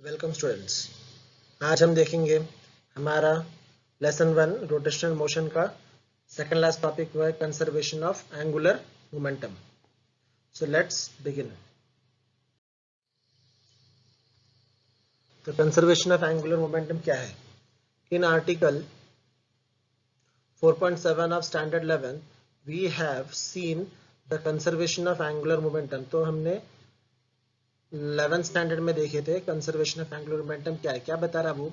Welcome students. आज हम देखेंगे हमारा लेसन 1 रोटेशनल मोशन का सेकंड लास्ट टॉपिक हुआ है conservation of angular momentum. So let's begin. तो कंजर्वेशन ऑफ एंगुलर मोमेंटम क्या है? In article 4.7 of standard 11 we have seen the conservation of angular momentum. तो हमने 11th स्टैंडर्ड में देखे थे कंजर्वेशन ऑफ एंगुलर मोमेंटम क्या है। क्या बता रहा वो?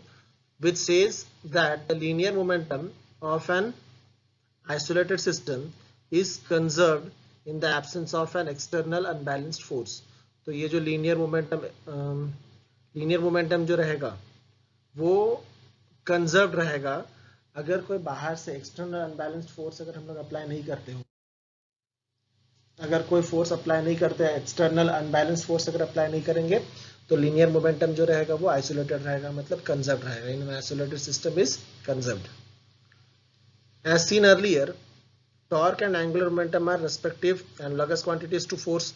which says that the linear momentum of an isolated system is conserved in the absence of an external unbalanced force। तो ये जो लीनियर मोमेंटम जो रहेगा वो कंजर्व्ड रहेगा अगर कोई बाहर से एक्सटर्नल अनबैलेंस्ड फोर्स अगर हम लोग अप्लाई नहीं करते हो। अगर कोई फोर्स अप्लाई नहीं करते हैं, एक्सटर्नल अनबैलेंस्ड फोर्स अगर अप्लाई नहीं करेंगे तो लीनियर मोमेंटम जो रहेगा वो आइसोलेटेड रहेगा, मतलब कंजर्व्ड रहेगा। इन isolated system is conserved. As seen earlier, torque and angular momentum are respective analogous quantities to force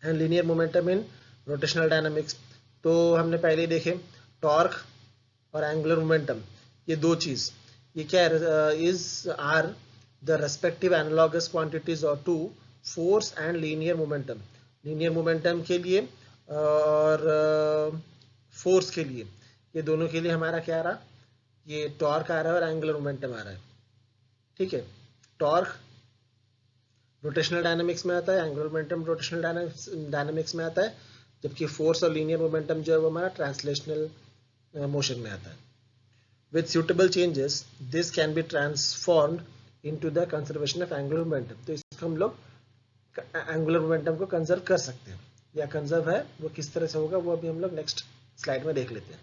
and linear momentum in rotational dynamics। तो हमने पहले देखे टॉर्क और एंगुलर मोमेंटम, ये दो चीज ये क्या है? Is are the respective analogous quantities और to force and linear momentum. Linear momentum के लिए और फोर्स के लिए, ये दोनों के लिए हमारा क्या आ रहा? ये टॉर्क आ रहा है और एंगुलर मोमेंटम आ रहा है। ठीक है, टॉर्क रोटेशनल डायनामिक्स में आता है, एंगुलर मोमेंटम रोटेशनल डायनामिक्स में आता है, जबकि फोर्स और लीनियर मोमेंटम जो है वो हमारा ट्रांसलेशनल मोशन में आता है। With suitable changes this can be transformed into the conservation of angular momentum. तो इसको हम लोग एंगुलर मोमेंटम को कंजर्व कर सकते हैं, या कंजर्व है वो किस तरह से होगा वो अभी हम लोग नेक्स्ट स्लाइड में देख लेते हैं।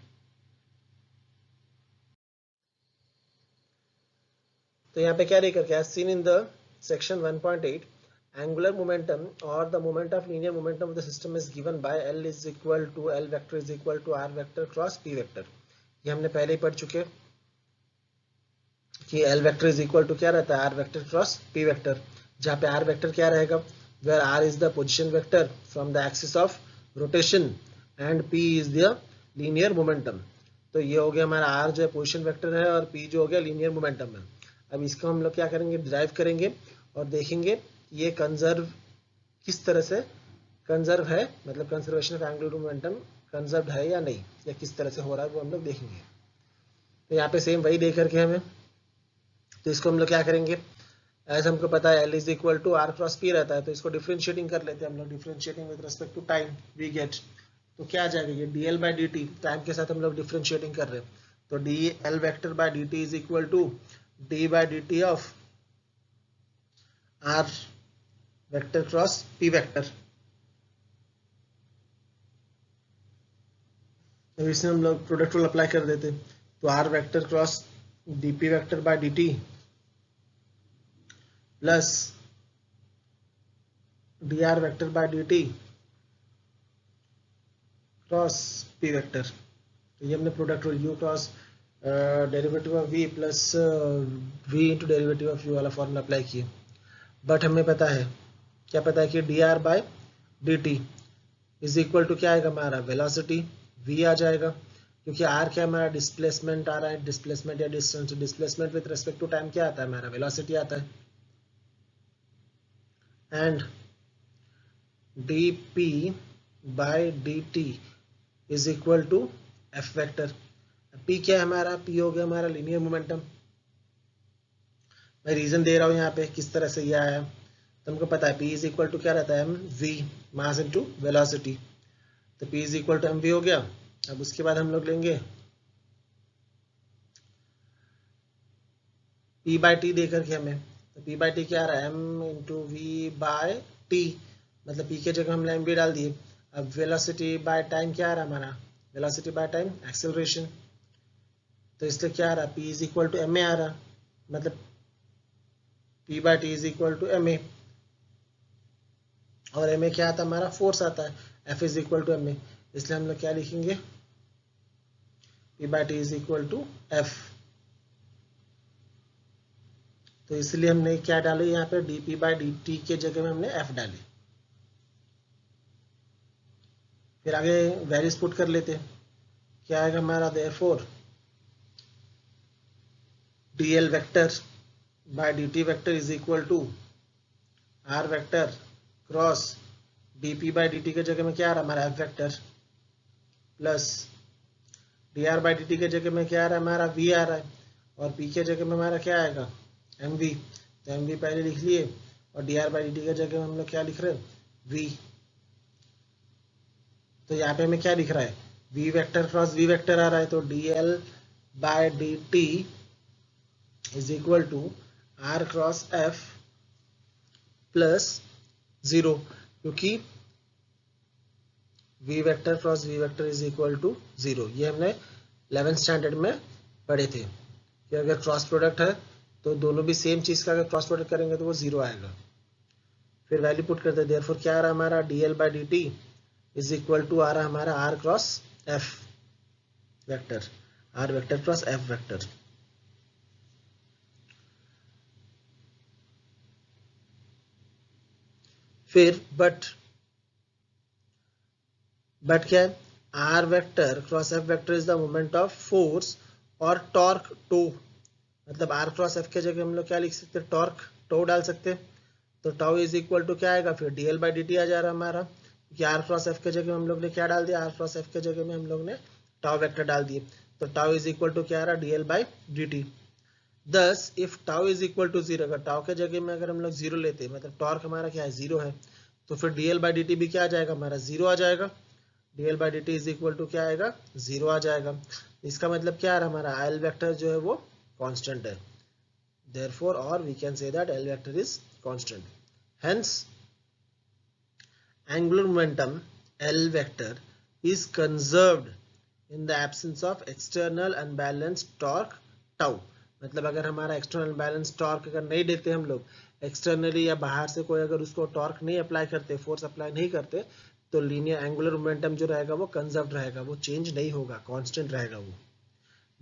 तो यहाँ पे क्या लेकर के seen in the section 1.8 angular momentum or the moment of linear momentum of the system is given by L is equal to L vector is equal to R vector cross P vector। ये हमने पहले ही पढ़ चुके कि L vector is equal to क्या रहता है? R vector cross P vector, जहाँ पे R vector क्या रहेगा? where R is the position vector from the axis of rotation and P is the linear momentum। तो ये हो गया हमारा R जो है पोजिशन वेक्टर है और P जो हो गया लीनियर मोमेंटम है। अब इसको हम लोग क्या करेंगे? डिराइव करेंगे और देखेंगे ये कंजर्व किस तरह से कंजर्व है, मतलब conservation of angular momentum conserve है या नहीं, या किस तरह से हो रहा है वो हम लोग देखेंगे। तो यहाँ पे सेम वही दे करके हमें, तो इसको हम लोग क्या करेंगे? एज हमको पता है L is equal to R cross P रहता है, तो इसको डिफ्रेंशिएटिंग कर लेते हैं हम लोग। Differentiating with respect to time we get, तो क्या आ जाएगा? ये dl by d t, time के साथ हम लोग डिफ्रेंशिएटिंग कर रहे हैं, तो dl vector by d t is equal to d by d t of R vector cross P vector. अब इसमें हम लोग प्रोडक्ट रूल अप्लाई कर देते, तो R vector cross dP vector by dt plus dr vector by dt cross P vector. तो ये हमने product rule u cross derivative of v plus v into derivative of u वाला formula apply किए। But हमें पता है, क्या पता है कि dr bye dt is equal to क्या आएगा? हमारा वेलोसिटी v आ जाएगा, क्योंकि r क्या हमारा डिस्प्लेसमेंट आ रहा है, डिस्प्लेसमेंट या distance. Displacement with respect to time क्या आता है? हमारा वेलोसिटी आता है। And dp by dt is equal to f vector. p क्या है हमारा? p हो गया हमारा लीनियर मोमेंटम। मैं रीजन दे रहा हूँ यहाँ पे किस तरह से ये आया, तो हमको पता है p इज इक्वल टू क्या रहता है? v mass into velocity. तो p is equal to mv हो गया। अब उसके बाद हम लोग लेंगे p बाई टी दे करके हमें, तो p बाई टी क्या आ रहा है? m into v by t, मतलब p के जगह हमने mv डाल दिए। अब वेलोसिटी बाय टाइम क्या आ रहा है हमारा? वेलोसिटी बाय टाइम एक्सेलरेशन, तो इसलिए क्या आ रहा है? p is equal to ma आ रहा, मतलब p by t is equal to ma, और ma क्या आता है हमारा? फोर्स आता है। f is equal to ma, इसलिए हम लोग क्या लिखेंगे? p by t is equal to f। तो इसलिए हमने क्या डाले यहाँ पे? dp बाई dt के जगह में हमने f डाले। फिर आगे वैल्यूज पुट कर लेते हैं। क्या आएगा हमारा, therefore dl vector by dt vector is equal to r vector cross dp by dt के जगह में क्या आ रहा है हमारा f vector plus dr bye dt के जगह में क्या आ रहा है हमारा v आ रहा है और p के जगह में हमारा क्या आएगा mv। तो mv पहले लिख लिए और dr बाय dt के जगह में हम लोग क्या लिख रहे हैं v। तो यहाँ पे हमें क्या लिख रहा है v vector cross v vector आ रहा है तो dl by dt is equal to r cross f plus 0, क्योंकि v vector cross v vector is equal to 0। ये हमने 11th स्टैंडर्ड में पढ़े थे कि अगर क्रॉस प्रोडक्ट है तो दोनों भी सेम चीज का अगर क्रॉस प्रोडक्ट करेंगे तो वो 0 आएगा। फिर वैल्यू पुट करते हैं, देयरफॉर क्या आ रहा है हमारा dl by dt is equal to आ रहा है हमारा r cross f vector, r vector cross f vector. फिर बट क्या है, r vector cross f vector is the moment of force और टॉर्क टो। मतलब r क्रॉस f के जगह हम लोग क्या लिख सकते हैं, टॉर्क टो डाल सकते हैं। तो टाउ इज इक्वल टू क्या आएगा, फिर dl बाई dt आ जा रहा है हमारा, क्योंकि r क्रॉस f के जगह हम लोग ने क्या डाल दिया, r क्रॉस f के जगह में हम लोग ने टाउ वेक्टर डाल दिए। तो टाउ इज इक्वल टू क्या आ रहा है, dl by dt। Thus if tau is equal to 0, अगर टाउ के जगह में अगर हम लोग 0 लेते हैं, मतलब टॉर्क हमारा क्या है 0 है, तो फिर dl बाई dt भी क्या आ जाएगा हमारा 0 आ जाएगा। dl by dt is equal to क्या आएगा 0 आ जाएगा। इसका मतलब क्या आ रहा है हमारा l वेक्टर जो है वो कांस्टेंट है, therefore or we can say that l vector is constant. Hence angular momentum l vector is conserved in the absence of external unbalanced torque tau। मतलब अगर हमारा एक्सटर्नल बैलेंस टॉर्क अगर नहीं देते हम लोग, एक्सटर्नली या बाहर से कोई अगर उसको टॉर्क नहीं अप्लाई करते, फोर्स अप्लाई नहीं करते, तो लीनियर एंगुलर मोमेंटम जो रहेगा वो कंजर्व रहेगा, वो चेंज नहीं होगा, कांस्टेंट रहेगा वो।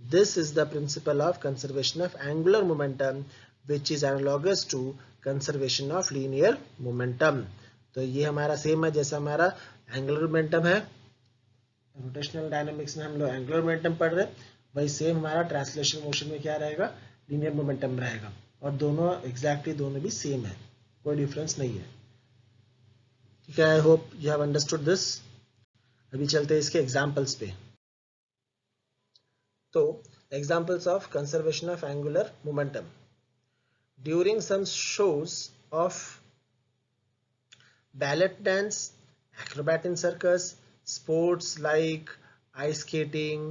This is the principle of conservation of angular momentum, which is analogous to conservation of linear momentum। तो ये हमारा सेम है जैसा हमारा एंगुलर मोमेंटम है, रोटेशनल डायनामिक्स में हम लोग एंगुलर मोमेंटम पढ़ रहे हैं, वही सेम हमारा ट्रांसलेशनल मोशन में क्या रहेगा, लीनियर मोमेंटम रहेगा। और दोनों एग्जैक्टली दोनों भी सेम है, कोई डिफरेंस नहीं है। ठीक है, I hope you have understood this. अभी चलते हैं इसके एग्जांपल्स पे। तो examples of conservation of angular momentum. During some shows of ballet dance, acrobat in circus, sports like ice skating,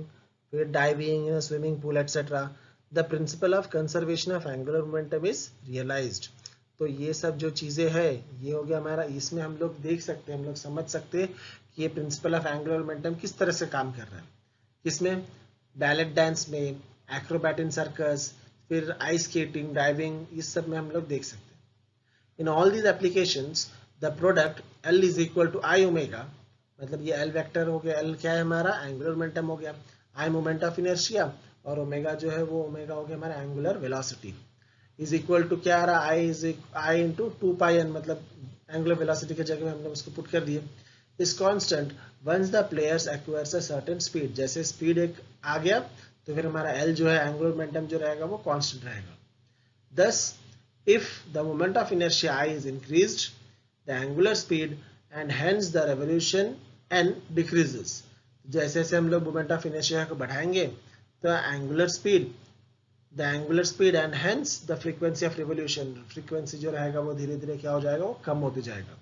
diving in a swimming pool, etc., the principle of conservation of angular momentum is realized। तो ये सब जो चीजें है ये हो गया हमारा, इसमें हम लोग देख सकते हैं, हम लोग समझ सकते हैं कि ये प्रिंसिपल ऑफ एंगुलर मोमेंटम किस तरह से काम कर रहा है। किसमें, बैलेट डांस में, एक्रोबैट इन सर्कस, फिर आइस स्केटिंग, डाइविंग, इस सब में हम लोग देख सकते हैं। In all these applications the product L is equal to I omega, मतलब ये L वेक्टर हो गया, L क्या है हमारा एंगुलर मोमेंटम हो गया, I मोमेंट ऑफ इनर्शिया, और ओमेगा जो है वो ओमेगा हो गया हमारा angular velocity, is equal to क्या आ रहा है I इंटू 2πn, मतलब एंगुलर वेलोसिटी की जगह में हमने उसको पुट कर दिए। Is constant once the players acquires a certain speed, जैसे स्पीड एक आ गया तो फिर हमारा L जो है एंगुलर मोमेंटम जो रहेगा वो कांस्टेंट रहेगा। Thus, if the moment of inertia I is increased, the angular speed and hence the revolution n decreases। जैसे जैसे हम लोग मोमेंट ऑफ इनर्शिया को बढ़ाएंगे तो the angular speed and hence the frequency of revolution, frequency जो रहेगा वो धीरे धीरे क्या हो जाएगा, वो कम होते जाएगा।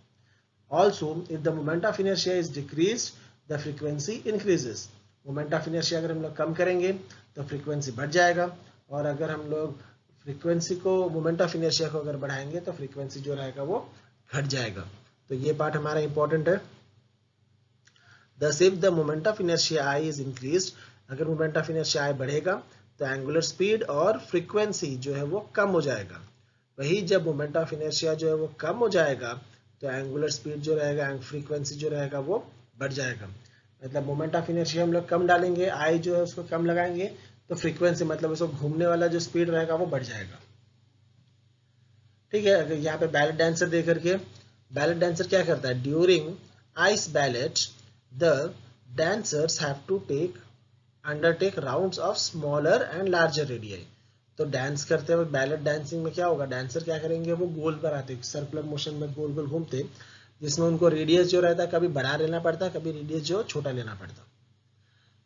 Also, if the moment of inertia is decreased, the frequency increases। Moment of inertia अगर हम लोग कम करेंगे तो फ्रीक्वेंसी बढ़ जाएगा, और अगर हम लोग फ्रीक्वेंसी को, मोमेंट ऑफ इनर्शिया को अगर बढ़ाएंगे तो फ्रीक्वेंसी जो रहेगा वो घट जाएगा। तो ये पार्ट हमारा इंपॉर्टेंट है। Thus, if the moment of inertia I is increased, अगर मोमेंट ऑफ इनर्शिया I बढ़ेगा तो एंगुलर स्पीड और फ्रीक्वेंसी जो है वो कम हो जाएगा। वही जब मोमेंट ऑफ इनर्शिया जो है वो कम हो जाएगा तो एंगुलर स्पीड जो रहेगा, फ्रीक्वेंसी जो रहेगा वो बढ़ जाएगा। मतलब मोमेंट ऑफ इनर्शिया हम लोग कम डालेंगे, आई जो है उसको कम लगाएंगे, तो फ्रीक्वेंसी मतलब उसको घूमने वाला जो स्पीड रहेगा वो बढ़ जाएगा। ठीक है, अगर यहाँ पे बैलेट डांसर देख करके, बैलेट डांसर क्या करता है, during ice ballet the dancers have to take undertake rounds of smaller and larger radii. तो डांस करते हुए बैलेट डांसिंग में क्या होगा, डांसर क्या करेंगे, वो गोल पर आते सर्कुलर मोशन में गोल गोल घूमते, जिसमें उनको रेडियस जो रहता है कभी बड़ा लेना पड़ता है, कभी रेडियस जो छोटा लेना पड़ता।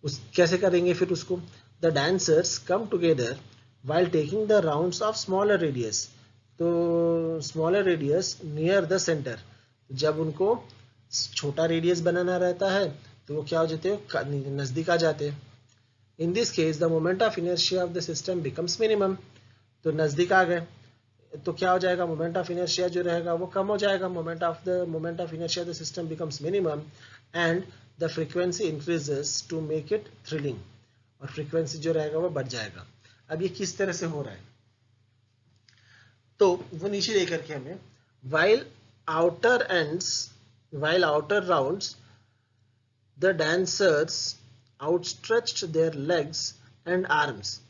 उस कैसे करेंगे फिर उसको, the dancers come together while taking the rounds of smaller radius। तो smaller radius near the centre, जब उनको छोटा रेडियस बनाना रहता है तो वो क्या हो जाते हैं, नजदीक आ जाते हैं। In this case the moment of inertia of the system becomes minimum. तो नजदीक आ गए तो क्या हो जाएगा, मोमेंट ऑफ इनर्शिया जो रहेगा वो कम हो जाएगा, moment of inertia the system becomes minimum and the frequency increases to make it thrilling. और फ्रीक्वेंसी जो रहेगा वो बढ़ जाएगा। अब ये किस तरह से हो रहा है, तो वो नीचे लेकर के हमें while outer rounds the dancers outstretched their legs and arms.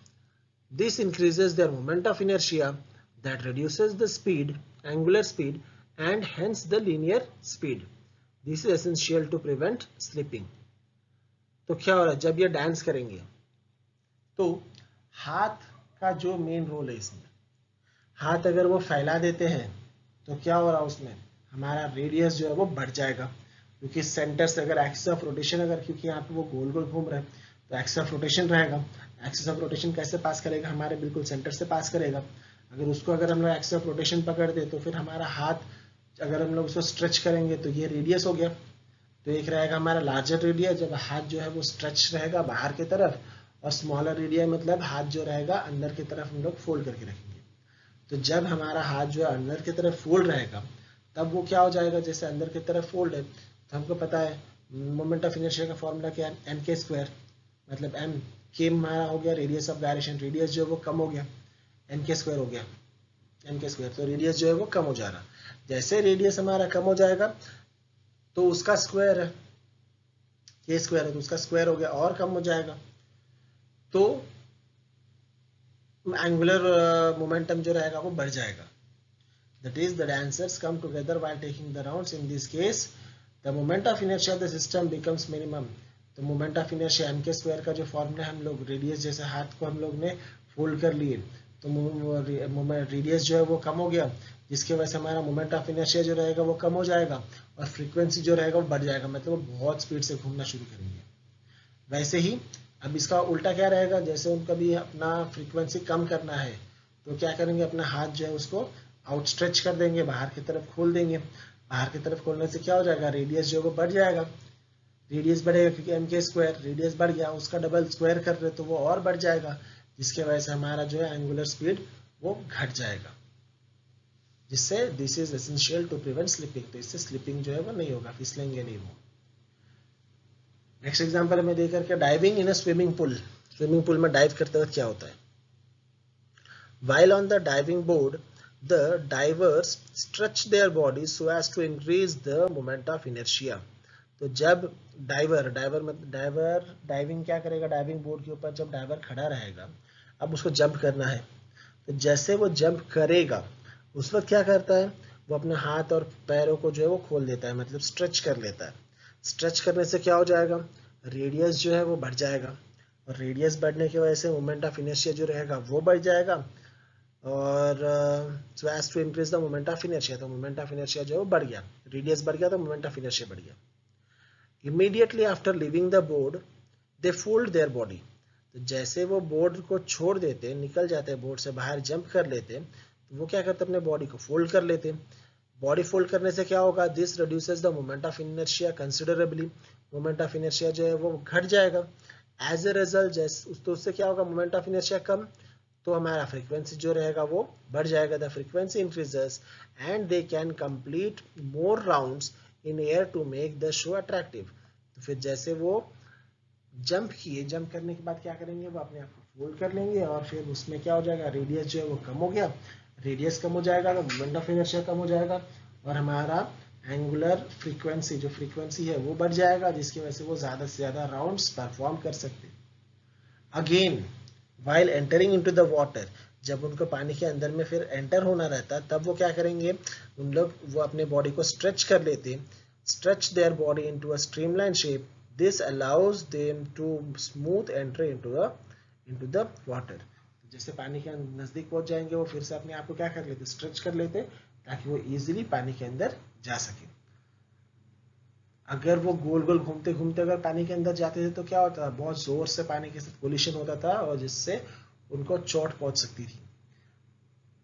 This increases their moment of inertia that reduces the speed, angular speed, and hence the linear speed. This is essential to prevent slipping. तो क्या हो रहा है, जब ये dance करेंगे तो हाथ का जो मेन रोल है इसमें, हाथ अगर वो फैला देते हैं तो क्या हो रहा है उसमें, हमारा रेडियस जो है वो बढ़ जाएगा, क्योंकि सेंटर से अगर एक्सिस ऑफ रोटेशन क्योंकि यहाँ पे वो गोल गोल घूम रहे हैं तो एक्सिस ऑफ रोटेशन रहेगा। एक्सिस ऑफ रोटेशन कैसे पास करेगा, हमारे बिल्कुल सेंटर से पास करेगा। अगर हम लोग एक्सिस ऑफ रोटेशन पकड़ दे तो फिर हमारा हाथ अगर हम लोग उसको स्ट्रेच करेंगे तो ये रेडियस हो गया। तो एक रहेगा हमारा लार्जर रेडियस, जब हाथ जो है वो स्ट्रेच रहेगा बाहर की तरफ, और स्मॉलर रेडियस मतलब हाथ जो रहेगा अंदर की तरफ हम लोग फोल्ड करके रखेंगे। तो जब हमारा हाथ जो है अंदर की तरफ फोल्ड रहेगा तब वो क्या हो जाएगा, जैसे अंदर की तरफ फोल्ड है तो हमको पता है मोमेंट ऑफ इनर्शिया का फॉर्मूला क्या है, एम के स्क्वायर, मतलब एम के हमारा हो गया रेडियस ऑफ गायरेशन, रेडियस जो है वो कम हो गया, एम के स्क्वायर हो गया, एम के स्क्वायर। तो रेडियस जो है वो कम हो जा रहा, जैसे रेडियस हमारा कम हो जाएगा तो उसका स्क्वायर है, के स्क्वायर है तो उसका स्क्वायर हो गया और कम हो जाएगा, तो एंगुलर मोमेंटम जो रहेगा वो बढ़ जाएगा। That is, the dancers come together while taking the rounds. In this case, the moment of inertia of the system becomes minimum. तो मोमेंट ऑफ इनर्शिया एम के स्क्वायर का जो फॉर्मूला हम लोग रेडियस जैसे हाथ को हम लोग ने फोल्ड कर लिए तो रेडियस जो है वो कम हो गया, जिसकी वजह से हमारा मोमेंट ऑफ इनर्शिया जो रहेगा वो कम हो जाएगा और फ्रीक्वेंसी जो रहेगा वो बढ़ जाएगा, मतलब वो बहुत स्पीड से घूमना शुरू करेंगे। वैसे ही अब इसका उल्टा क्या रहेगा, जैसे उनका भी अपना फ्रीक्वेंसी कम करना है तो क्या करेंगे, अपना हाथ जो है उसको आउटस्ट्रेच कर देंगे, बाहर की तरफ खोल देंगे। बाहर की तरफ खोलने से क्या हो जाएगा, रेडियस जो है वो बढ़ जाएगा, रेडियस बढ़ेगा क्योंकि एम के स्क्वायर रेडियस बढ़ गया, उसका डबल स्क्वायर कर रहे तो वो और बढ़ जाएगा, जिसके वजह से हमारा जो है एंगुलर स्पीड वो घट जाएगा, जिससे this is essential to prevent slipping. तो इससे स्लिपिंग जो है वो नहीं होगा, फिसलेंगे नहीं वो। नेक्स्ट एग्जांपल में देख करके डाइविंग इन अ स्विमिंग पूल। स्विमिंग पूल में डाइव करते वक्त क्या होता है, while on the diving board the divers stretch their bodies so as to increase the moment of inertia। तो जब डाइविंग क्या करेगा, डाइविंग बोर्ड के ऊपर जब डाइवर खड़ा रहेगा, अब उसको जंप करना है, तो जैसे वो जंप करेगा उस वक्त क्या करता है, वो अपने हाथ और पैरों को जो है वो खोल देता है, मतलब स्ट्रेच कर लेता है। स्ट्रेच करने से क्या हो जाएगा, रेडियस जो है वो बढ़ जाएगा, और रेडियस बढ़ने की वजह से मोमेंट ऑफ इनर्शिया जो रहेगा वो बढ़ जाएगा, और so as to increase the moment of inertia, तो मोमेंट ऑफ इनर्शिया जो है वो बढ़ गया, रेडियस बढ़ गया तो मोमेंट ऑफ इनर्शिया बढ़ गया। Immediately after living the board they fold their body. तो जैसे वो बोर्ड को छोड़ देते, निकल जाते बोर्ड से बाहर, जंप कर लेते, तो वो क्या करते, अपने बॉडी को फोल्ड कर लेते। बॉडी फोल्ड करने से क्या होगा, this reduces the moment of inertia considerably. Moment of inertia जो है वो घट जाएगा। एज ए रिजल्ट तो उससे क्या होगा, मोमेंट ऑफ इनर्शिया कम, तो हमारा फ्रीक्वेंसी जो रहेगा वो बढ़ जाएगा। The frequency increases and they can complete more rounds in air to make the show attractive. तो फिर जैसे वो जंप किए, जंप करने के बाद क्या करेंगे, वो अपने आप को फोल्ड कर लेंगे, और फिर उसमें क्या हो जाएगा, रेडियस जो है वो कम हो गया, रेडियस कम हो जाएगा तो मोमेंट ऑफ इनर्शिया कम हो जाएगा, और हमारा एंगुलर फ्रीक्वेंसी जो फ्रीक्वेंसी है वो बढ़ जाएगा, जिसकी वजह से वो ज्यादा से ज्यादा राउंड्स परफॉर्म कर सकते हैं। Again while entering into the water, जब उनको पानी के अंदर में फिर एंटर होना रहता है तब वो क्या करेंगे, उन लोग वो अपने बॉडी को स्ट्रेच कर लेते, stretch their body into a streamline shape this allows them to smooth entry into the water. जैसे पानी के नजदीक पहुंच जाएंगे वो फिर से अपने आप को क्या कर लेते, स्ट्रेच कर लेते, ताकि वो इजीली पानी के अंदर जा सके। अगर वो गोल गोल घूमते घूमते अगर पानी के अंदर जाते थे तो क्या होता, बहुत जोर से पानी के साथ कोलिशन होता था और जिससे उनको चोट पहुंच सकती थी।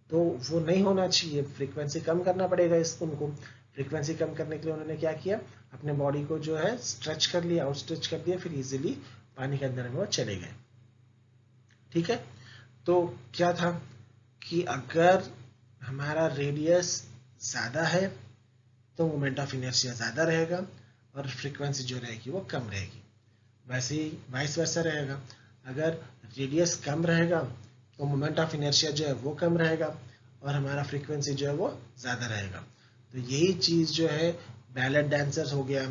तो वो नहीं होना चाहिए, फ्रीक्वेंसी कम करना पड़ेगा उनको। फ्रीक्वेंसी कम करने के लिए उन्होंने क्या किया, अपने बॉडी को जो है स्ट्रेच कर लिया, आउट स्ट्रेच कर दिया, फिर इजीली पानी के अंदर में वो चले गए। ठीक है, तो क्या था कि अगर हमारा रेडियस ज़्यादा है तो मोमेंट ऑफ इनर्शिया ज़्यादा रहेगा और फ्रीक्वेंसी जो रहेगी वो कम रहेगी। वैसे ही वाइस वर्सा रहेगा, अगर रेडियस कम रहेगा तो मोमेंट ऑफ इनर्शिया जो है वो कम रहेगा और हमारा फ्रीक्वेंसी जो है वो ज़्यादा रहेगा। तो यही चीज़ जो है बैलेट डांसर्स हो गया,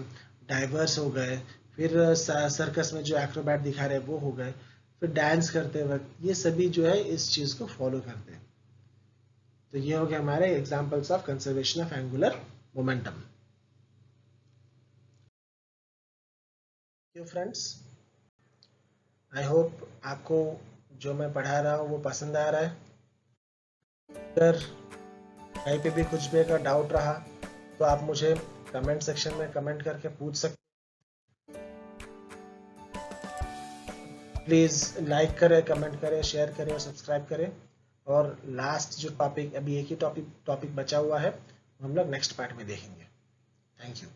डाइवर्स हो गए, फिर सर्कस में जो एक्रोबैट दिखा रहे हैं वो हो गए, फिर डांस करते वक्त ये सभी जो है इस चीज़ को फॉलो करते हैं। तो ये हो गया हमारे examples of conservation of angular momentum. Friends, I hope आपको जो मैं पढ़ा रहा हूँ वो पसंद आ रहा है। अगर कहीं पे भी कुछ भी अगर डाउट रहा तो आप मुझे कमेंट सेक्शन में कमेंट करके पूछ सकते। प्लीज़ लाइक करें, कमेंट करें, शेयर करें और सब्सक्राइब करें। और लास्ट जो टॉपिक, अभी एक ही टॉपिक बचा हुआ है, हम लोग नेक्स्ट पार्ट में देखेंगे। Thank you.